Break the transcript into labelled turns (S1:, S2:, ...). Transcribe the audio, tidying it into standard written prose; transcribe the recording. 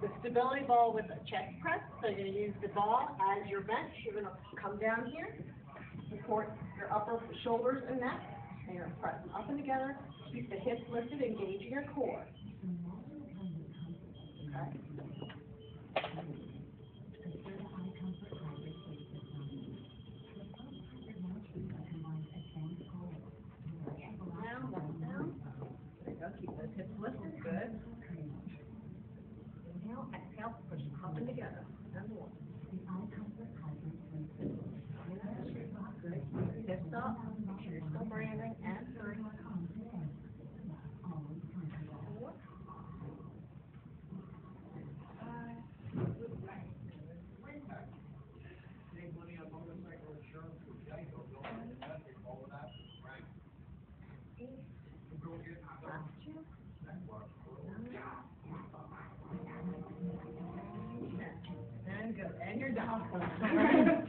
S1: the stability ball with a chest press. So you're going to use the ball as your bench. You're going to come down here, support your upper shoulders and neck, and you're going to press them up and together. Keep the hips lifted, engaging your core. Okay. Keep those hips lifted. Good. Inhale, exhale, push up and together. And one. Good. Hips up. Make sure you're still breathing. And 3. 4. 5. And go. And you're down.